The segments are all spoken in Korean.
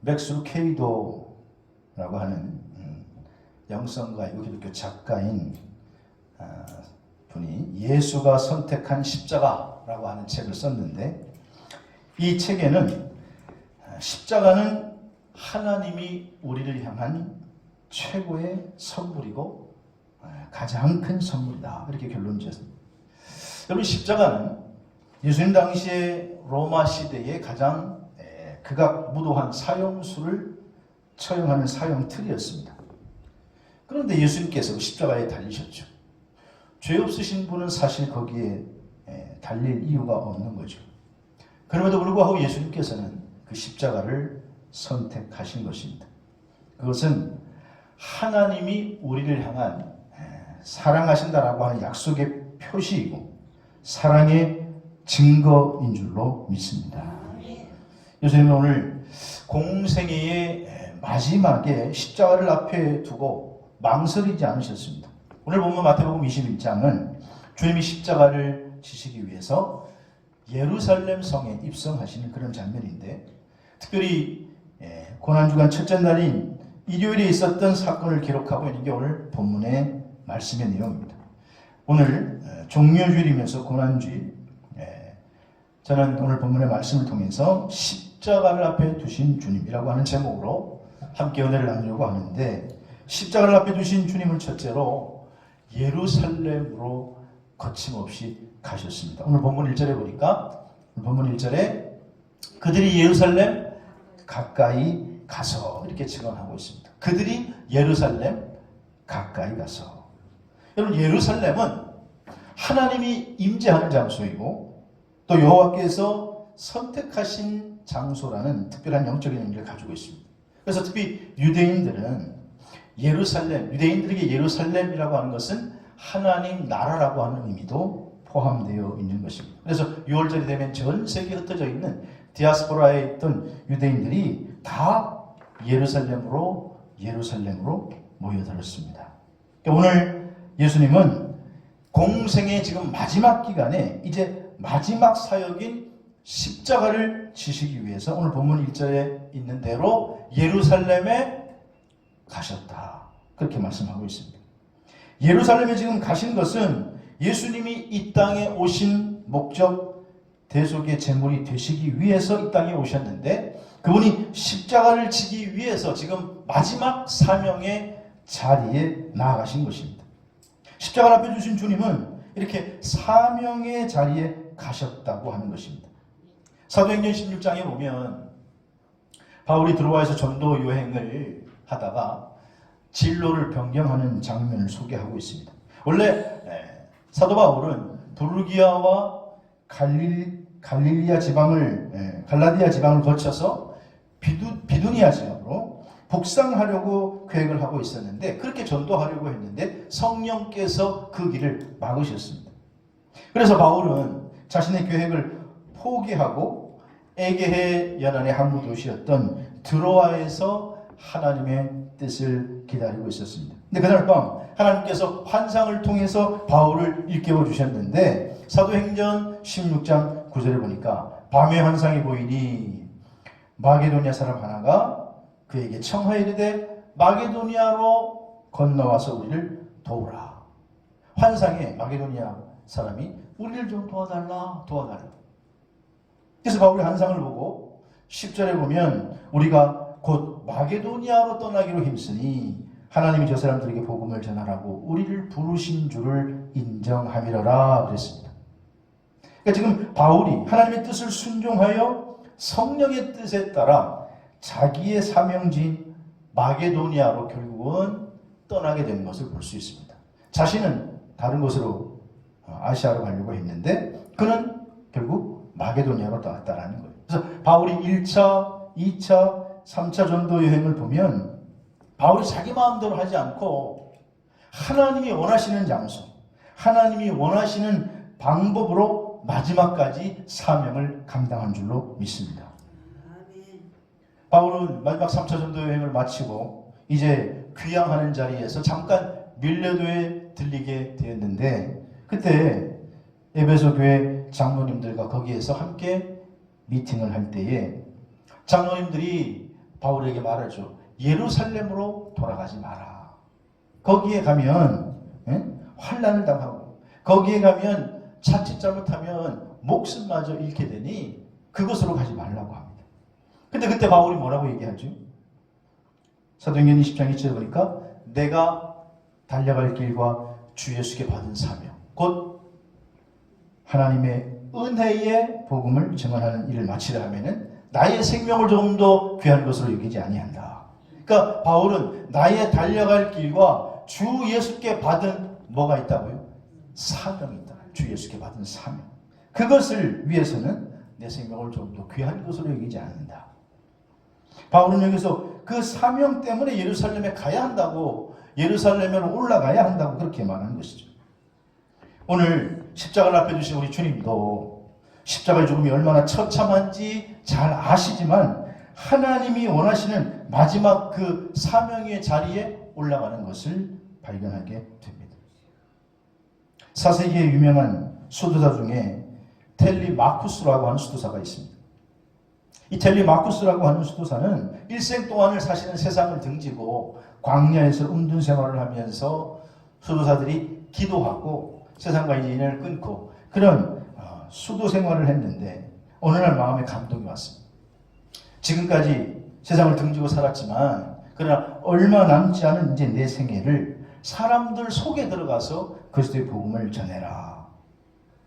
맥스 루케이도라고 하는 영성가이고 기독교 작가인 분이 예수가 선택한 십자가라고 하는 책을 썼는데, 이 책에는 십자가는 하나님이 우리를 향한 최고의 선물이고 가장 큰 선물이다, 이렇게 결론 지었습니다. 여러분, 십자가는 예수님 당시에 로마 시대의 가장 극악무도한 사형수를 처형하는 사형틀이었습니다. 그런데 예수님께서 십자가에 달리셨죠. 죄 없으신 분은 사실 거기에 달릴 이유가 없는 거죠. 그럼에도 불구하고 예수님께서는 그 십자가를 선택하신 것입니다. 그것은 하나님이 우리를 향한 사랑하신다라고 하는 약속의 표시이고 사랑의 증거인 줄로 믿습니다. 예수님은 오늘 공생애의 마지막에 십자가를 앞에 두고 망설이지 않으셨습니다. 오늘 보면 마태복음 21장은 주님이 십자가를 지시기 위해서 예루살렘 성에 입성하시는 그런 장면인데, 특별히 고난주간 첫째 날인 일요일에 있었던 사건을 기록하고 있는 게 오늘 본문의 말씀의 내용입니다. 오늘 종료주일이면서 고난주일, 저는 오늘 본문의 말씀을 통해서 십자가를 앞에 두신 주님이라고 하는 제목으로 함께 은혜를 나누려고 하는데, 십자가를 앞에 두신 주님을 첫째로 예루살렘으로 거침없이 가셨습니다. 오늘 본문 1절에 보니까, 본문 1절에 그들이 예루살렘 가까이 가서 이렇게 증언하고 있습니다. 그들이 예루살렘 가까이 가서. 여러분, 예루살렘은 하나님이 임재하는 장소이고 또 여호와께서 선택하신 장소라는 특별한 영적인 의미를 가지고 있습니다. 그래서 특히 유대인들은 유대인들에게 예루살렘이라고 하는 것은 하나님 나라라고 하는 의미도 포함되어 있는 것입니다. 그래서 6월절이 되면 전 세계에 흩어져 있는 디아스포라에 있던 유대인들이 다 예루살렘으로 모여들었습니다. 오늘 예수님은 공생의 지금 마지막 기간에 이제 마지막 사역인 십자가를 지시기 위해서 오늘 본문 1절에 있는 대로 예루살렘에 가셨다, 그렇게 말씀하고 있습니다. 예루살렘에 지금 가신 것은 예수님이 이 땅에 오신 목적, 대속의 제물이 되시기 위해서 이 땅에 오셨는데, 그분이 십자가를 지기 위해서 지금 마지막 사명의 자리에 나아가신 것입니다. 십자가를 앞에 주신 주님은 이렇게 사명의 자리에 가셨다고 하는 것입니다. 사도행전 16장에 보면 바울이 드로아에서 전도 여행을 하다가 진로를 변경하는 장면을 소개하고 있습니다. 원래 사도 바울은 부르기아와 갈라디아 지방을 거쳐서 비두니아 지역으로 북상하려고 계획을 하고 있었는데, 그렇게 전도하려고 했는데 성령께서 그 길을 막으셨습니다. 그래서 바울은 자신의 계획을 포기하고 에게해 연안의 항구 도시였던 드로아에서 하나님의 뜻을 기다리고 있었습니다. 근데 그날 밤 하나님께서 환상을 통해서 바울을 일깨워 주셨는데, 사도행전 16장 9절에 보니까 밤에 환상이 보이니 마게도니아 사람 하나가 그에게 청하여 이르되 마게도니아로 건너와서 우리를 도우라. 환상에 마게도니아 사람이 우리를 좀 도와달라. 그래서 바울이 환상을 보고 10절에 보면 우리가 곧 마게도니아로 떠나기로 힘쓰니 하나님이 저 사람들에게 복음을 전하라고 우리를 부르신 줄을 인정함이러라 그랬습니다. 그러니까 지금 바울이 하나님의 뜻을 순종하여 성령의 뜻에 따라 자기의 사명지인 마게도니아로 결국은 떠나게 된 것을 볼 수 있습니다. 자신은 다른 곳으로 아시아로 가려고 했는데 그는 결국 마게도니아로 떠났다는 거예요. 그래서 바울이 1차, 2차, 3차 전도 여행을 보면 바울이 자기 마음대로 하지 않고 하나님이 원하시는 장소, 하나님이 원하시는 방법으로 마지막까지 사명을 감당한 줄로 믿습니다. 바울은 마지막 3차 전도 여행을 마치고 이제 귀향하는 자리에서 잠깐 밀레도에 들리게 되었는데, 그때 에베소 교회 장로님들과 거기에서 함께 미팅을 할 때에 장로님들이 바울에게 말하죠. 예루살렘으로 돌아가지 마라. 거기에 가면 환난을 당하고 거기에 가면 자칫 잘못하면 목숨마저 잃게 되니 그곳으로 가지 말라고 합니다. 근데 그때 바울이 뭐라고 얘기하죠? 사도행전 20장 2절에 보니까 내가 달려갈 길과 주 예수께 받은 사명 곧 하나님의 은혜의 복음을 증언하는 일을 마치려 하면은 나의 생명을 조금 더 귀한 것으로 여기지 아니한다. 그러니까 바울은 나의 달려갈 길과 주 예수께 받은 뭐가 있다고요? 사명이 있다. 주 예수께 받은 사명. 그것을 위해서는 내 생명을 조금 더 귀한 것으로 여기지 않는다. 바울은 여기서 그 사명 때문에 예루살렘에 가야 한다고, 예루살렘으로 올라가야 한다고 그렇게 말하는 것이죠. 오늘 십자가를 앞에 두신 우리 주님도 십자가의 죽음이 얼마나 처참한지 잘 아시지만 하나님이 원하시는 마지막 그 사명의 자리에 올라가는 것을 발견하게 됩니다. 4세기의 유명한 수도사 중에 텔리마쿠스라고 하는 수도사가 있습니다. 이 텔리마쿠스라고 하는 수도사는 일생 동안을 사실은 세상을 등지고 광야에서 음둔 생활을 하면서 수도사들이 기도하고 세상과 인연을 끊고 그런 수도 생활을 했는데 어느 날 마음에 감동이 왔습니다. 지금까지 세상을 등지고 살았지만 그러나 얼마 남지 않은 이제 내 생애를 사람들 속에 들어가서 그리스도의 복음을 전해라.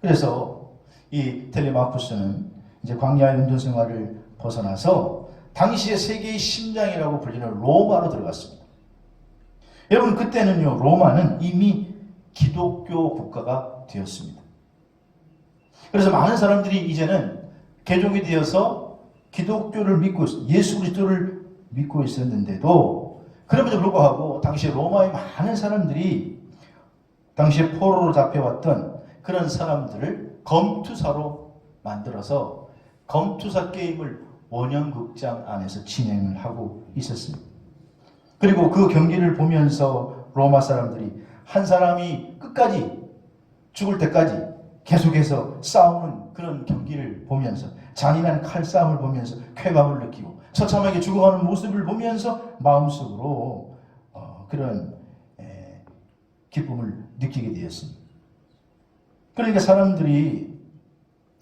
그래서 이 텔레마쿠스는 이제 광야의 음둔 생활을 벗어나서 당시의 세계의 심장이라고 불리는 로마로 들어갔습니다. 여러분 그때는요 로마는 이미 기독교 국가가 되었습니다. 그래서 많은 사람들이 이제는 개종이 되어서 기독교를 믿고 예수 그리스도를 믿고 있었는데도 그럼에도 불구하고 당시 로마의 많은 사람들이 당시에 포로로 잡혀왔던 그런 사람들을 검투사로 만들어서 검투사 게임을 원형극장 안에서 진행을 하고 있었습니다. 그리고 그 경기를 보면서 로마 사람들이 한 사람이 끝까지 죽을 때까지 계속해서 싸우는 그런 경기를 보면서 잔인한 칼싸움을 보면서 쾌감을 느끼고 처참하게 죽어가는 모습을 보면서 마음속으로 그런 기쁨을 느끼게 되었습니다. 그러니까 사람들이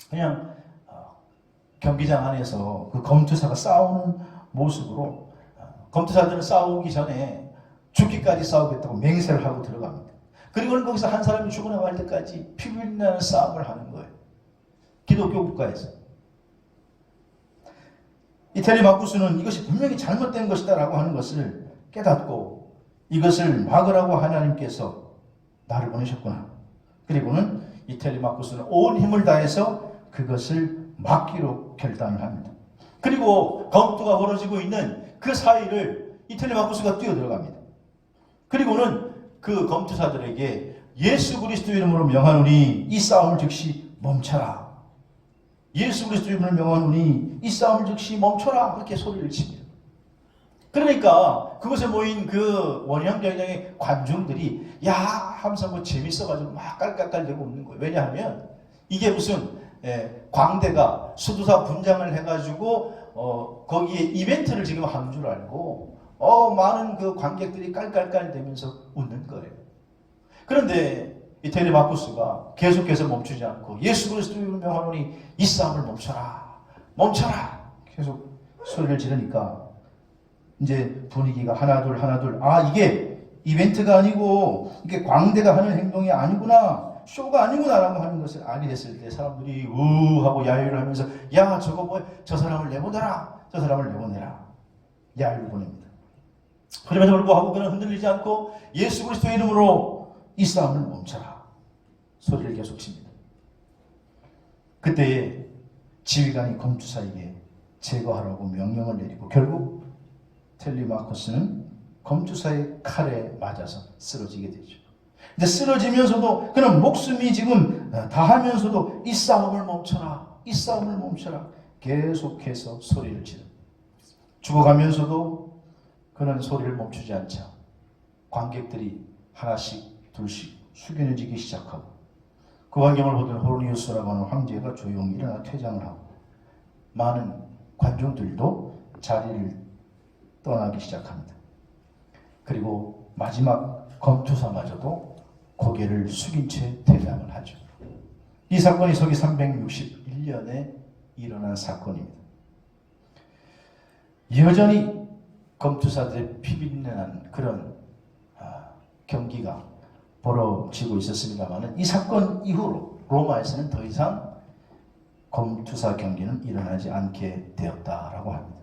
그냥 경기장 안에서 그 검투사가 싸우는 모습으로 검투사들은 싸우기 전에 죽기까지 싸우겠다고 맹세를 하고 들어갑니다. 그리고는 거기서 한 사람이 죽어나갈 때까지 피비린내는 싸움을 하는 거예요. 기독교 국가에서. 이 텔레마쿠스는 이것이 분명히 잘못된 것이다 라고 하는 것을 깨닫고 이것을 막으라고 하나님께서 나를 보내셨구나. 그리고는 이 텔레마쿠스는 온 힘을 다해서 그것을 막기로 결단을 합니다. 그리고 검투가 벌어지고 있는 그 사이를 이 텔레마쿠스가 뛰어들어갑니다. 그리고는 그 검투사들에게 예수 그리스도 이름으로 명하노니 이 싸움을 즉시 멈춰라. 예수 그리스도 이름으로 명하노니 이 싸움을 즉시 멈춰라. 그렇게 소리를 칩니다. 그러니까 그곳에 모인 그 원형경장의 관중들이 야 하면서 뭐 재밌어가지고 막 깔깔깔대고 웃는 거예요. 왜냐하면 이게 무슨 광대가 수도사 분장을 해가지고 거기에 이벤트를 지금 하는 줄 알고 많은 그 관객들이 깔깔깔대면서 웃는 거예요. 그런데 이 텔레마쿠스가 계속해서 멈추지 않고 예수 그리스도를 명하노니 이 싸움을 멈춰라. 멈춰라. 계속 소리를 지르니까 이제 분위기가 하나둘 이게 이벤트가 아니고 이게 광대가 하는 행동이 아니구나. 쇼가 아니구나라고 하는 것을 알게 됐을 때 사람들이 하고 야유를 하면서 야 저거 뭐야 저 사람을 내보내라. 저 사람을 내보내라. 야유를 보냅니다. 그럼에도 불구하고 그는 흔들리지 않고 예수 그리스도의 이름으로 이 싸움을 멈춰라. 소리를 계속 칩니다. 그때 지휘관이 검투사에게 제거하라고 명령을 내리고 결국 텔레마쿠스는 검투사의 칼에 맞아서 쓰러지게 되죠. 근데 쓰러지면서도 그는 목숨이 지금 다하면서도 이 싸움을 멈춰라. 이 싸움을 멈춰라. 계속해서 소리를 지릅니다. 죽어가면서도 그는 소리를 멈추지 않자 관객들이 하나씩 둘씩 숙연해지기 시작하고 그 광경을 보던 호로니우스라고 하는 황제가 조용히 일어나 퇴장을 하고 많은 관중들도 자리를 떠나기 시작합니다. 그리고 마지막 검투사마저도 고개를 숙인 채 퇴장을 하죠. 이 사건이 서기 361년에 일어난 사건입니다. 여전히 검투사들의 피비린내난 그런 경기가 벌어지고 있었습니다만 이 사건 이후로 로마에서는 더 이상 검투사 경기는 일어나지 않게 되었다라고 합니다.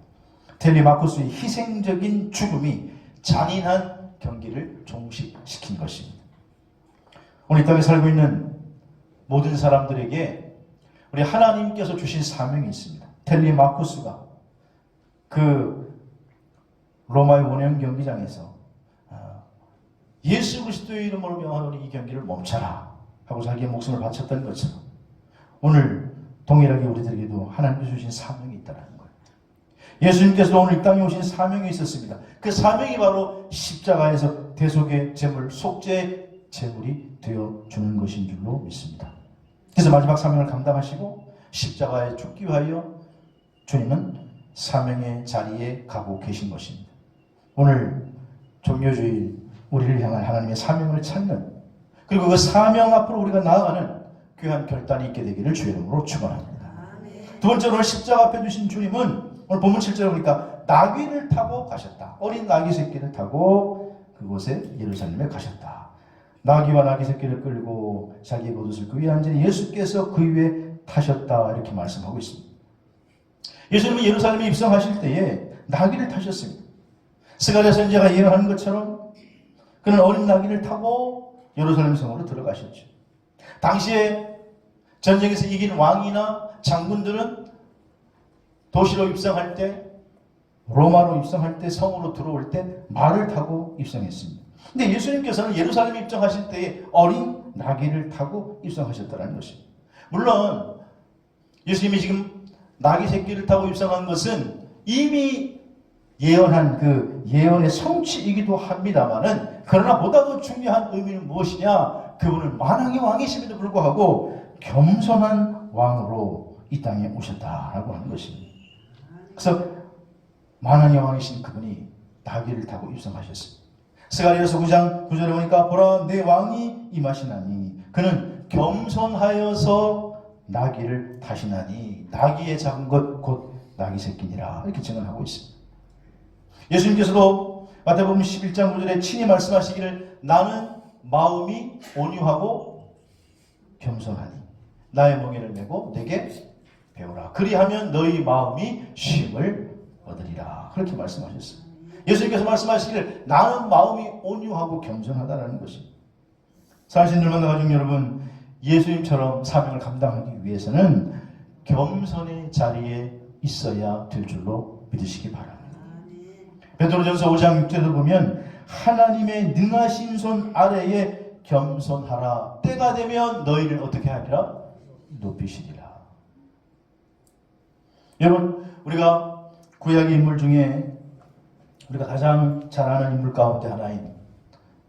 텔리마쿠스의 희생적인 죽음이 잔인한 경기를 종식시킨 것입니다. 오늘 이 땅에 살고 있는 모든 사람들에게 우리 하나님께서 주신 사명이 있습니다. 텔리마쿠스가 그 로마의 원형 경기장에서 예수 그리스도의 이름으로 명하노니 이 경기를 멈춰라 하고 자기의 목숨을 바쳤던 것처럼 오늘 동일하게 우리들에게도 하나님께서 주신 사명이 있다는 거예요. 예수님께서도 오늘 이 땅에 오신 사명이 있었습니다. 그 사명이 바로 십자가에서 대속의 제물, 속죄의 제물이 되어주는 것인 줄로 믿습니다. 그래서 마지막 사명을 감당하시고 십자가에 죽기 위하여 주님은 사명의 자리에 가고 계신 것입니다. 오늘 종료주일 우리를 향한 하나님의 사명을 찾는 그리고 그 사명 앞으로 우리가 나아가는 귀한 결단이 있게 되기를 주의 이름으로 축원합니다. 두 번째로 오늘 십자가 앞에 두신 주님은 오늘 본문 7절에 보니까 나귀를 타고 가셨다. 어린 나귀 새끼를 타고 그곳에 예루살렘에 가셨다. 나귀와 나귀 새끼를 끌고 자기의 겉옷을 그 위에 앉으니 예수께서 그 위에 타셨다 이렇게 말씀하고 있습니다. 예수님은 예루살렘에 입성하실 때에 나귀를 타셨습니다. 스가랴 선지자가 예언하는 것처럼 그는 어린 나귀를 타고 예루살렘 성으로 들어가셨죠. 당시에 전쟁에서 이긴 왕이나 장군들은 도시로 입성할 때, 로마로 입성할 때, 성으로 들어올 때 말을 타고 입성했습니다. 근데 예수님께서는 예루살렘에 입성하실 때에 어린 나귀를 타고 입성하셨다는 것입니다. 물론 예수님이 지금 나귀 새끼를 타고 입성한 것은 이미 예언한 그 예언의 성취이기도 합니다만은 그러나 보다 더 중요한 의미는 무엇이냐? 그분은 만왕의 왕이심에도 불구하고 겸손한 왕으로 이 땅에 오셨다라고 하는 것입니다. 그래서 만왕의 왕이신 그분이 나귀를 타고 입성하셨습니다. 스가랴서 9장 9절에 보니까 보라 내 왕이 임하시나니 그는 겸손하여서 나귀를 타시나니 나귀의 작은 것 곧 나귀 새끼니라 이렇게 증언하고 있습니다. 예수님께서도 마태복음 11장 9절에 친히 말씀하시기를 나는 마음이 온유하고 겸손하니 나의 멍에를 메고 내게 배우라 그리하면 너희 마음이 쉼을 얻으리라 그렇게 말씀하셨습니다. 예수님께서 말씀하시기를 나는 마음이 온유하고 겸손하다는 것입니다. 사신들만 가족 여러분 예수님처럼 사명을 감당하기 위해서는 겸손의 자리에 있어야 될 줄로 믿으시기 바랍니다. 베드로전서 5장 6절에도 보면 하나님의 능하신 손 아래에 겸손하라 때가 되면 너희를 어떻게 하리라? 높이시리라. 여러분 우리가 구약의 인물 중에 우리가 가장 잘 아는 인물 가운데 하나인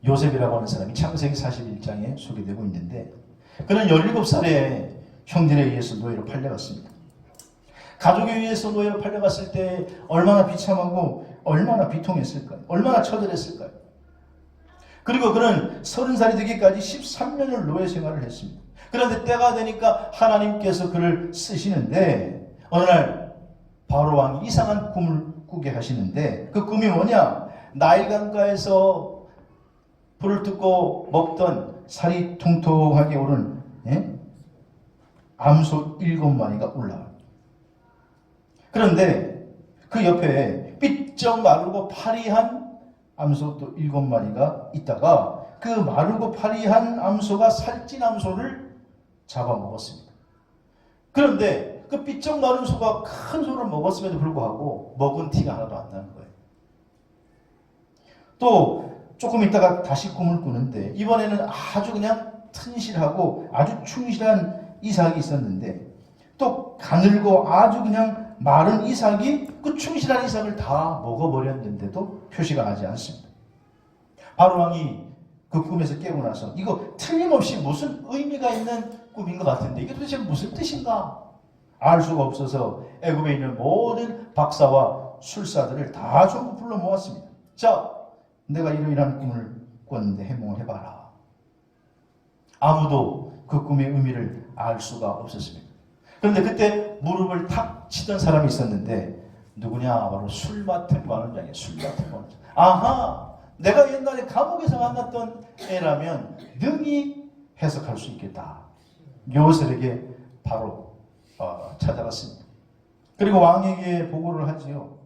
요셉이라고 하는 사람이 창세기 41장에 소개되고 있는데 그는 17살에 형들에 의해서 노예로 팔려갔습니다. 가족에 의해서 노예로 팔려갔을 때 얼마나 비참하고 얼마나 비통했을까요? 얼마나 처절했을까요? 그리고 그는 30살이 되기까지 13년을 노예 생활을 했습니다. 그런데 때가 되니까 하나님께서 그를 쓰시는데 어느 날 바로 왕이 이상한 꿈을 꾸게 하시는데 그 꿈이 뭐냐? 나일강가에서 불을 뜯고 먹던 살이 통통하게 오른 암소 7마리가 올라갑니다. 그런데 그 옆에 삐쩍 마르고 파리한 암소 또 7마리가 있다가 그 마르고 파리한 암소가 살찐 암소를 잡아먹었습니다. 그런데 그 삐쩍 마른 소가 큰 소를 먹었음에도 불구하고 먹은 티가 하나도 안 나는 거예요. 또 조금 있다가 다시 꿈을 꾸는데 이번에는 아주 그냥 튼실하고 아주 충실한 이삭이 있었는데 또 가늘고 아주 그냥 마른 이삭이 그 충실한 이삭을 다 먹어버렸는데도 표시가 나지 않습니다. 바로 왕이 그 꿈에서 깨고 나서 이거 틀림없이 무슨 의미가 있는 꿈인 것 같은데 이게 도대체 무슨 뜻인가 알 수가 없어서 애굽에 있는 모든 박사와 술사들을 다 전부 불러 모았습니다. 자, 내가 이러이러한 꿈을 꿨는데 해몽을 해봐라. 아무도 그 꿈의 의미를 알 수가 없었습니다. 그런데 그때 무릎을 탁 치던 사람이 있었는데 누구냐? 바로 술 맡은 관원장이에요. 술 맡은 관원장. 아하! 내가 옛날에 감옥에서 만났던 애라면 능히 해석할 수 있겠다. 요셉에게 바로 찾아갔습니다. 그리고 왕에게 보고를 하지요.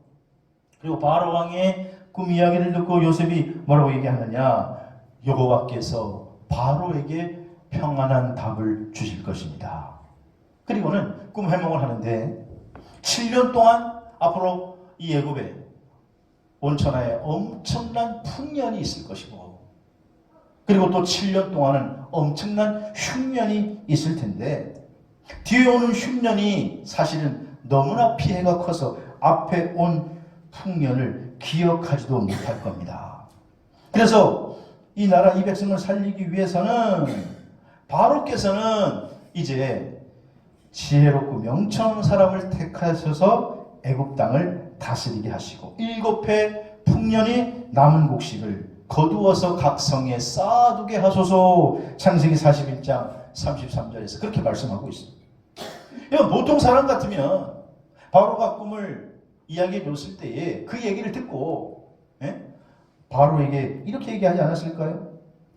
그리고 바로 왕의 꿈 이야기를 듣고 요셉이 뭐라고 얘기하느냐? 여호와께서 바로에게 평안한 답을 주실 것입니다. 그리고는 꿈 해몽을 하는데 7년 동안 앞으로 이 애굽에 온천하에 엄청난 풍년이 있을 것이고, 그리고 또 7년 동안은 엄청난 흉년이 있을 텐데, 뒤에 오는 흉년이 사실은 너무나 피해가 커서 앞에 온 풍년을 기억하지도 못할 겁니다. 그래서 이 나라 이 백성을 살리기 위해서는 바로께서는 이제 지혜롭고 명철한 사람을 택하셔서 애굽 땅을 다스리게 하시고 7해 풍년이 남은 곡식을 거두어서 각 성에 쌓아두게 하소서. 창세기 41장 33절에서 그렇게 말씀하고 있습니다. 이건 보통 사람 같으면 바로가 꿈을 이야기해 줬을 때에 그 얘기를 듣고 바로에게 이렇게 얘기하지 않았을까요?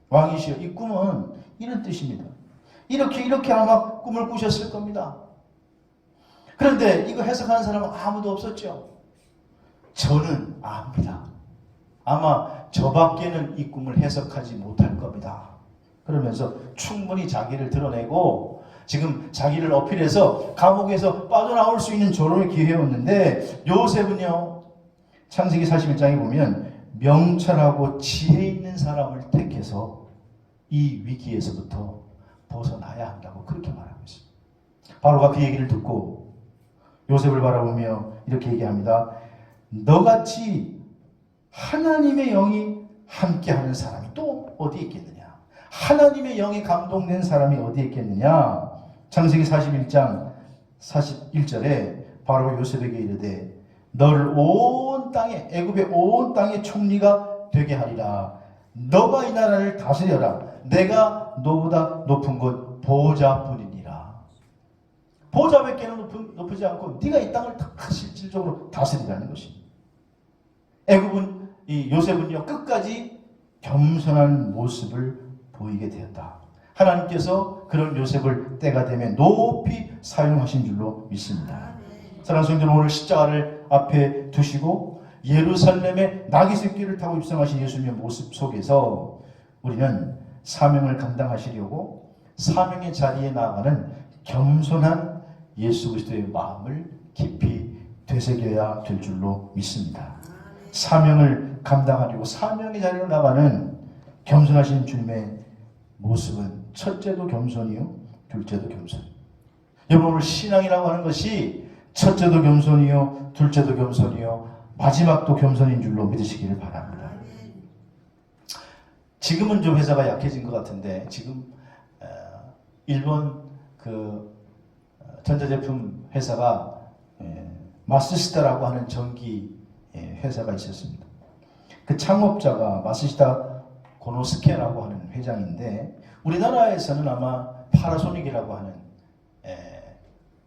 왕이시여, 이 꿈은 이런 뜻입니다. 이렇게 아마 꿈을 꾸셨을 겁니다. 그런데 이거 해석하는 사람은 아무도 없었죠. 저는 압니다. 아마 저밖에는 이 꿈을 해석하지 못할 겁니다. 그러면서 충분히 자기를 드러내고 지금 자기를 어필해서 감옥에서 빠져나올 수 있는 좋은 기회였는데, 요셉은요, 창세기 41장에 보면 명철하고 지혜 있는 사람을 택해서 이 위기에서부터 벗어나야 한다고 그렇게 말하고 있습니다. 바로가 그 얘기를 듣고 요셉을 바라보며 이렇게 얘기합니다. 너같이 하나님의 영이 함께하는 사람이 또 어디 있겠느냐? 하나님의 영에 감동된 사람이 어디 있겠느냐? 창세기 41장 41절에 바로 요셉에게 이르되 너를 온 땅에, 애굽의 온 땅의 총리가 되게 하리라. 너가 이 나라를 다스려라. 내가 너보다 높은 것 보좌뿐이니라. 보좌밖에는 높지 않고 네가 이 땅을 다 실질적으로 다스리라는 것입니다. 애굽은, 이 요셉은요, 끝까지 겸손한 모습을 보이게 되었다. 하나님께서 그런 요셉을 때가 되면 높이 사용하신 줄로 믿습니다. 사랑하는 성도들, 오늘 십자가를 앞에 두시고 예루살렘에 낙이 새끼를 타고 입성하신 예수님의 모습 속에서 우리는 사명을 감당하시려고 사명의 자리에 나아가는 겸손한 예수 그리스도의 마음을 깊이 되새겨야 될 줄로 믿습니다. 사명을 감당하려고 사명의 자리로 나가는 겸손하신 주님의 모습은 첫째도 겸손이요, 둘째도 겸손. 여러분, 오늘 신앙이라고 하는 것이 첫째도 겸손이요, 둘째도 겸손이요, 마지막도 겸손인 줄로 믿으시기를 바랍니다. 지금은 좀 회사가 약해진 것 같은데, 지금 일본 그 전자제품 회사가 마쓰시다라고 하는 전기 회사가 있었습니다. 그 창업자가 마쓰시다 고노스케라고 하는 회장인데, 우리나라에서는 아마 파라소닉이라고 하는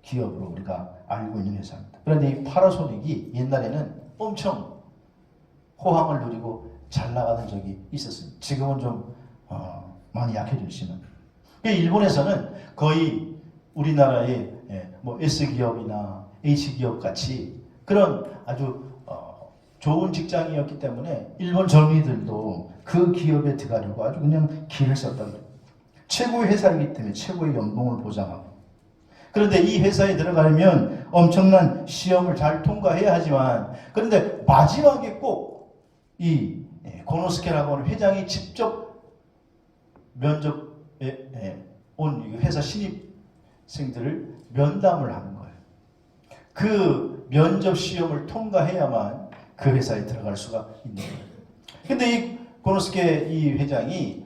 기업으로 우리가 알고 있는 회사입니다. 그런데 이 파라소닉이 옛날에는 엄청 호황을 누리고 잘 나가는 적이 있었습니다. 지금은 좀 많이 약해졌지만, 일본에서는 거의 우리나라의 뭐 S기업이나 H기업 같이 그런 아주 좋은 직장이었기 때문에 일본 젊은이들도 그 기업에 들어가려고 아주 그냥 길을 썼다고 해요. 최고의 회사이기 때문에 최고의 연봉을 보장하고. 그런데 이 회사에 들어가려면 엄청난 시험을 잘 통과해야 하지만, 그런데 마지막에 꼭 이 고노스케라고 하는 회장이 직접 면접에 온 회사 신입생들을 면담을 하는 거예요. 그 면접 시험을 통과해야만 그 회사에 들어갈 수가 있는 거예요. 근데 이 고노스케 이 회장이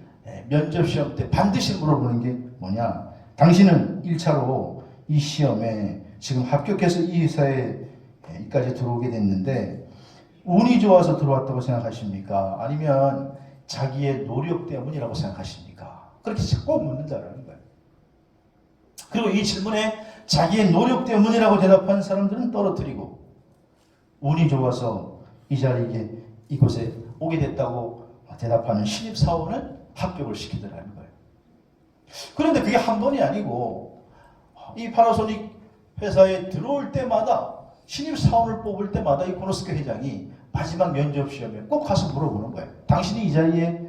면접 시험 때 반드시 물어보는 게 뭐냐? 당신은 1차로 이 시험에 지금 합격해서 이 회사에 이까지 들어오게 됐는데 운이 좋아서 들어왔다고 생각하십니까? 아니면 자기의 노력 때문이라고 생각하십니까? 그렇게 꼭 묻는다는 거예요. 그리고 이 질문에 자기의 노력 때문이라고 대답하는 사람들은 떨어뜨리고 운이 좋아서 이 자리에 이곳에 오게 됐다고 대답하는 신입사원은 합격을 시키더라는 거예요. 그런데 그게 한 번이 아니고 이 파나소닉 회사에 들어올 때마다 신입사원을 뽑을 때마다 이 고노스케 회장이 마지막 면접 시험에 꼭 가서 물어보는 거예요. 당신이 이 자리에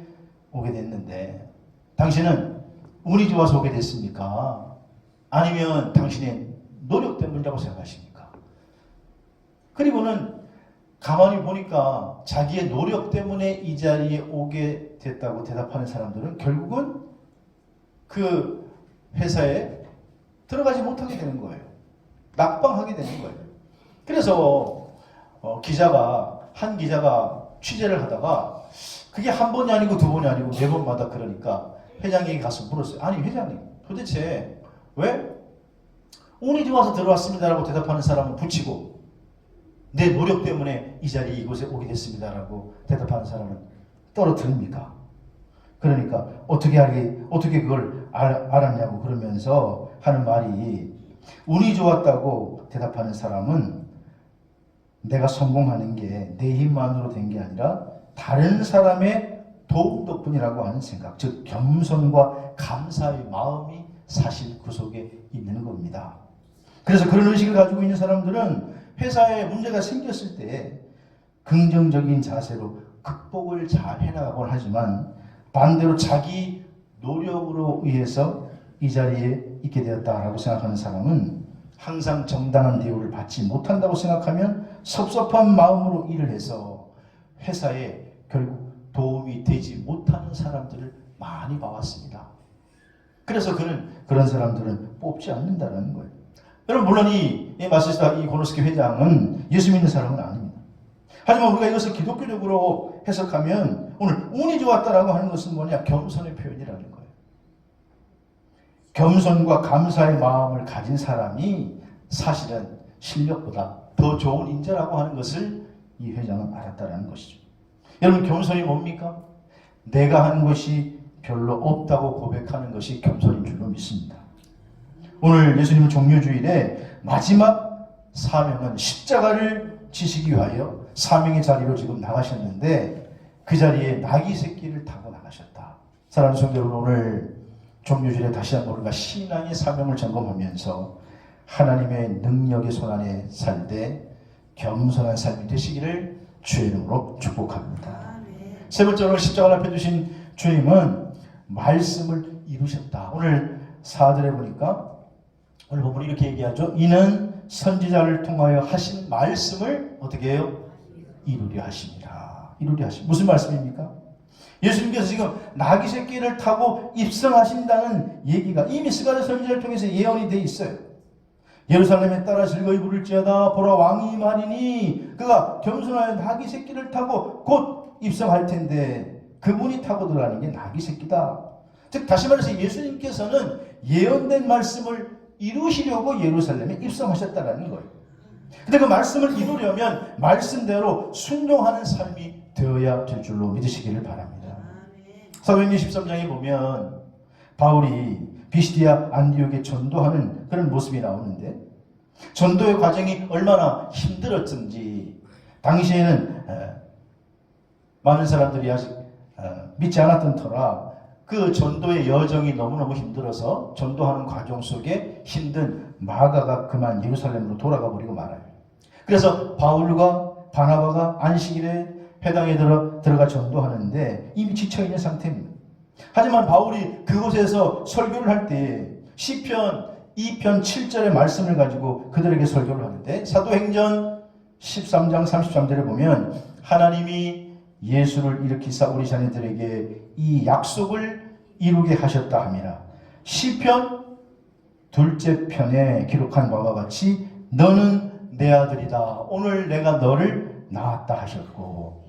오게 됐는데 당신은 운이 좋아서 오게 됐습니까? 아니면 당신의 노력 때문이라고 생각하십니까? 그리고는 가만히 보니까 자기의 노력 때문에 이 자리에 오게 됐다고 대답하는 사람들은 결국은 그 회사에 들어가지 못하게 되는 거예요. 낙방하게 되는 거예요. 그래서 한 기자가 취재를 하다가 그게 한 번이 아니고 두 번이 아니고 네 번마다 그러니까 회장에게 가서 물었어요. 아니 회장님 도대체 왜 운이 좋아서 들어왔습니다라고 대답하는 사람은 붙이고 내 노력 때문에 이 자리에 이곳에 오게 됐습니다라고 대답하는 사람은 떨어뜨립니까? 그러니까 어떻게 그걸 알았냐고 그러면서 하는 말이 운이 좋았다고 대답하는 사람은 내가 성공하는 게 내 힘만으로 된 게 아니라 다른 사람의 도움 덕분이라고 하는 생각, 즉 겸손과 감사의 마음이 사실 그 속에 있는 겁니다. 그래서 그런 의식을 가지고 있는 사람들은 회사에 문제가 생겼을 때 긍정적인 자세로 극복을 잘 해나가곤 하지만 반대로 자기 노력으로 의해서 이 자리에 있게 되었다라고 생각하는 사람은 항상 정당한 대우를 받지 못한다고 생각하면 섭섭한 마음으로 일을 해서 회사에 결국 도움이 되지 못하는 사람들을 많이 봐왔습니다. 그래서 그런 사람들은 뽑지 않는다는 거예요. 여러분 물론 이 마시스타 이 고노스케 회장은 예수 믿는 사람은 아닙니다. 하지만 우리가 이것을 기독교적으로 해석하면 오늘 운이 좋았다라고 하는 것은 뭐냐? 겸손의 표현이라는 거예요. 겸손과 감사의 마음을 가진 사람이 사실은 실력보다 더 좋은 인재라고 하는 것을 이 회장은 알았다는 것이죠. 여러분 겸손이 뭡니까? 내가 한 것이 별로 없다고 고백하는 것이 겸손인 줄로 믿습니다. 오늘 예수님은 종료주일에 마지막 사명은 십자가를 지시기 위하여 사명의 자리로 지금 나가셨는데 그 자리에 나귀 새끼를 타고 나가셨다. 사랑하는 성도 여러분, 오늘 종료주일에 다시 한번 우리가 신앙의 사명을 점검하면서 하나님의 능력의 손안에 살 때 겸손한 삶이 되시기를 주의 이름으로 축복합니다. 세 번째로 십자가를 앞에 두신 주님은 말씀을 이루셨다. 오늘 4절에 보니까 오늘 본문이 이렇게 얘기하죠. 이는 선지자를 통하여 하신 말씀을 어떻게 해요? 이루려 하십니다. 이루려 하십니다. 무슨 말씀입니까? 예수님께서 지금 나귀 새끼를 타고 입성하신다는 얘기가 이미 스가랴 선지자를 통해서 예언이 되어 있어요. 예루살렘에 따라 즐거이 부를지어다 보라 왕이 임하리니 그가 겸손하여 나귀 새끼를 타고 곧 입성할 텐데 그분이 타고 들어가는 게 나귀 새끼다. 즉 다시 말해서 예수님께서는 예언된 말씀을 이루시려고 예루살렘에 입성하셨다는 거예요. 근데 그 말씀을 이루려면 말씀대로 순종하는 삶이 되어야 될 줄로 믿으시기를 바랍니다. 사도행전 13장에 보면 바울이 비시디아 안디옥에 전도하는 그런 모습이 나오는데 전도의 과정이 얼마나 힘들었든지 당시에는 많은 사람들이 아직 믿지 않았던 터라 그 전도의 여정이 너무너무 힘들어서 전도하는 과정 속에 힘든 마가가 그만 예루살렘으로 돌아가 버리고 말아요. 그래서 바울과 바나바가 안식일에 회당에 들어가 전도하는데 이미 지쳐있는 상태입니다. 하지만 바울이 그곳에서 설교를 할 때 시편 2편 7절의 말씀을 가지고 그들에게 설교를 하는데 사도행전 13장 33절에 보면 하나님이 예수를 일으키사 우리 자녀들에게 이 약속을 이루게 하셨다 함이라. 시편 둘째 편에 기록한 바와 같이 너는 내 아들이다. 오늘 내가 너를 낳았다 하셨고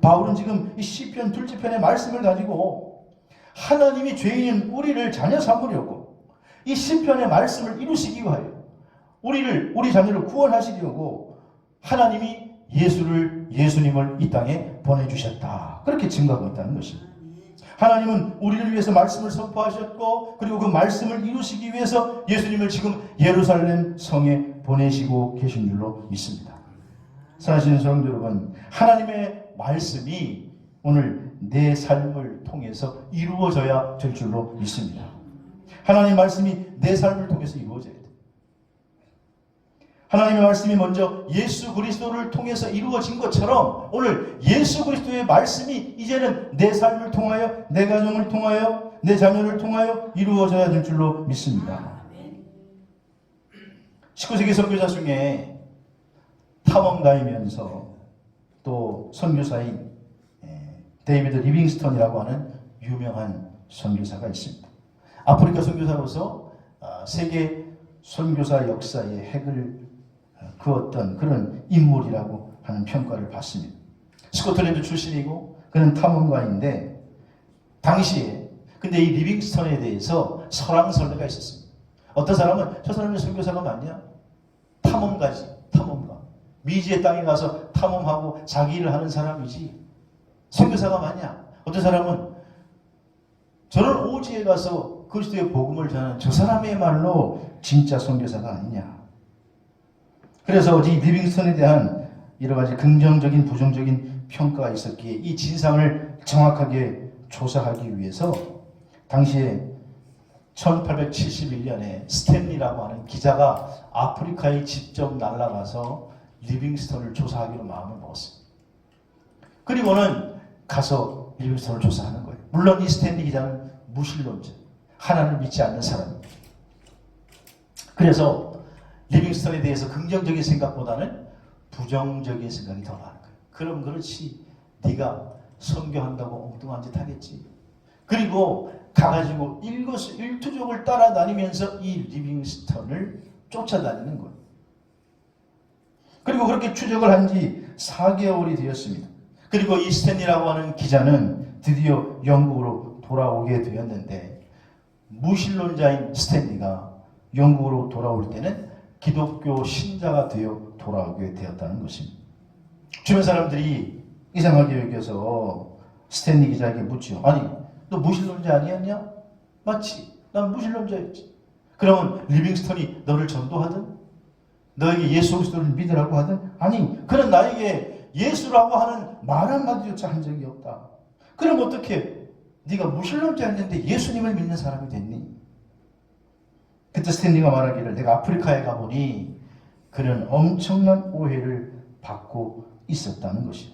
바울은 지금 이 시편 둘째 편의 말씀을 가지고 하나님이 죄인인 우리를 자녀 삼으려고 이 시편의 말씀을 이루시기 위하여 우리 자녀를 구원하시려고 하나님이 예수님을 이 땅에 보내주셨다. 그렇게 증거하고 있다는 것입니다. 하나님은 우리를 위해서 말씀을 선포하셨고 그리고 그 말씀을 이루시기 위해서 예수님을 지금 예루살렘 성에 보내시고 계신 줄로 믿습니다. 사랑하시는 성도 여러분, 하나님의 말씀이 오늘 내 삶을 통해서 이루어져야 될 줄로 믿습니다. 하나님의 말씀이 내 삶을 통해서 이루어져야 돼요. 하나님의 말씀이 먼저 예수 그리스도를 통해서 이루어진 것처럼 오늘 예수 그리스도의 말씀이 이제는 내 삶을 통하여, 내 가정을 통하여, 내 자녀를 통하여 이루어져야 될 줄로 믿습니다. 19세기 선교사 중에 탐험가이면서 또 선교사인 데이비드 리빙스턴이라고 하는 유명한 선교사가 있습니다. 아프리카 선교사로서 세계 선교사 역사의 핵을 그었던 그런 인물이라고 하는 평가를 받습니다. 스코틀랜드 출신이고 그는 탐험가인데 당시에 근데 이 리빙스턴에 대해서 설왕설래가 있었습니다. 어떤 사람은 저 사람이 선교사가 맞냐? 탐험가지, 탐험가. 미지의 땅에 가서 탐험하고 자기 일을 하는 사람이지 선교사가 맞냐? 어떤 사람은 저런 오지에 가서 그리스도의 복음을 전하는 저 사람의 말로 진짜 선교사가 아니냐? 그래서 이 리빙스턴에 대한 여러 가지 긍정적인 부정적인 평가가 있었기에 이 진상을 정확하게 조사하기 위해서 당시에 1871년에 스탠리라고 하는 기자가 아프리카에 직접 날아가서 리빙스턴을 조사하기로 마음을 먹었습니다. 그리고는 가서 리빙스턴을 조사하는 거예요. 물론 이 스탠리 기자는 무신론자, 하나님을 믿지 않는 사람입니다. 그래서 리빙스턴에 대해서 긍정적인 생각보다는 부정적인 생각이 더 많은 거예요. 그럼 그렇지, 네가 선교한다고 엉뚱한 짓 하겠지. 그리고 가가지고 일거수일투족을 따라다니면서 이 리빙스턴을 쫓아다니는 거예요. 그리고 그렇게 추적을 한 지 4개월이 되었습니다. 그리고 이 스탠리라고 하는 기자는 드디어 영국으로 돌아오게 되었는데 무신론자인 스탠리가 영국으로 돌아올 때는 기독교 신자가 되어 돌아오게 되었다는 것입니다. 주변 사람들이 이상하게 여겨서 스탠리 기자에게 묻죠. 아니, 너 무신론자 아니었냐? 맞지? 난 무신론자였지. 그러면 리빙스턴이 너를 전도하든 너에게 예수 그리스도를 믿으라고 하든 아니, 그는 나에게 예수라고 하는 말 한마디조차 한 적이 없다. 그럼 어떻게 네가 무신론자였는데 예수님을 믿는 사람이 됐니? 그때 스탠리가 말하기를 내가 아프리카에 가보니 그는 엄청난 오해를 받고 있었다는 것이요.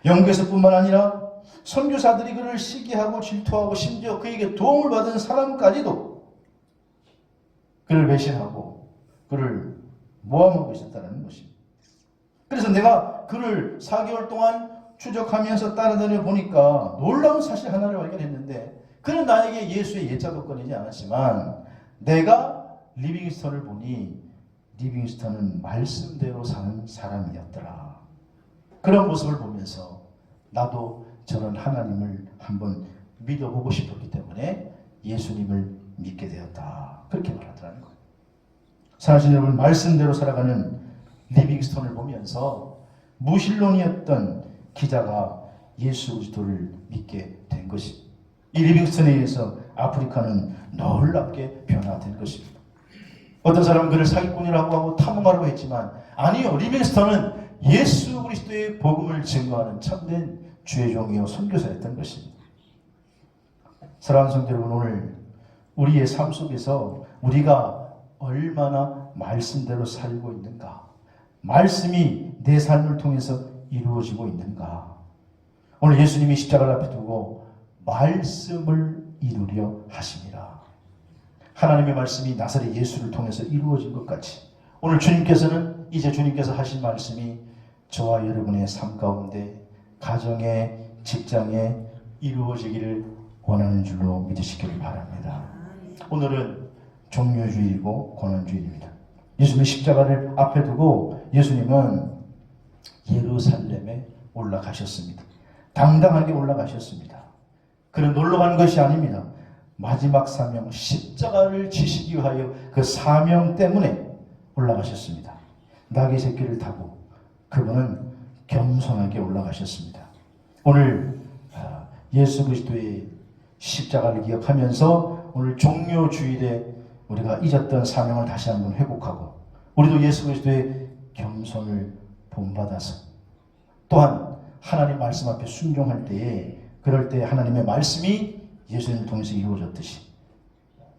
영국에서뿐만 아니라 선교사들이 그를 시기하고 질투하고 심지어 그에게 도움을 받은 사람까지도 그를 배신하고 그를 모함하고 있었다는 것입니다. 그래서 내가 그를 4개월 동안 추적하면서 따라다녀 보니까 놀라운 사실 하나를 발견했는데 그는 나에게 예수의 예자도 꺼내지 않았지만 내가 리빙스턴을 보니 리빙스턴은 말씀대로 사는 사람이었더라. 그런 모습을 보면서 나도 저런 하나님을 한번 믿어보고 싶었기 때문에 예수님을 믿게 되었다. 그렇게 말하더라는 거예요. 사실 여러분, 말씀대로 살아가는 리빙스턴을 보면서 무신론이었던 기자가 예수 그리스도를 믿게 된 것입니다. 이 리빙스턴에 의해서 아프리카는 놀랍게 변화된 것입니다. 어떤 사람은 그를 사기꾼이라고 하고 탐험하려고 했지만 아니요, 리빙스턴은 예수 그리스도의 복음을 증거하는 참된 주의 종이요 선교사였던 것입니다. 사랑하는 성도 여러분, 오늘 우리의 삶 속에서 우리가 얼마나 말씀대로 살고 있는가, 말씀이 내 삶을 통해서 이루어지고 있는가. 오늘 예수님이 십자가를 앞에 두고 말씀을 이루려 하심이라. 하나님의 말씀이 나사렛 예수를 통해서 이루어진 것 같이 오늘 주님께서는 이제 주님께서 하신 말씀이 저와 여러분의 삶 가운데 가정에 직장에 이루어지기를 원하는 줄로 믿으시기를 바랍니다. 오늘은 종료주일이고 고난주일입니다. 예수님의 십자가를 앞에 두고 예수님은 예루살렘에 올라가셨습니다. 당당하게 올라가셨습니다. 그는 놀러 간 것이 아닙니다. 마지막 사명 십자가를 지시기 위하여 그 사명 때문에 올라가셨습니다. 나귀 새끼를 타고 그분은 겸손하게 올라가셨습니다. 오늘 예수 그리스도의 십자가를 기억하면서 오늘 종료주일에 우리가 잊었던 사명을 다시 한번 회복하고 우리도 예수 그리스도의 겸손을 본받아서 또한 하나님 말씀 앞에 순종할 때에 그럴 때 하나님의 말씀이 예수님을 통해서 이루어졌듯이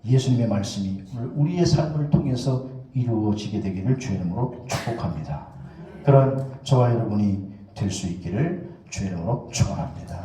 예수님의 말씀이 오늘 우리의 삶을 통해서 이루어지게 되기를 주의 이름으로 축복합니다. 그런 저와 여러분이 될 수 있기를 주의 이름으로 축원합니다.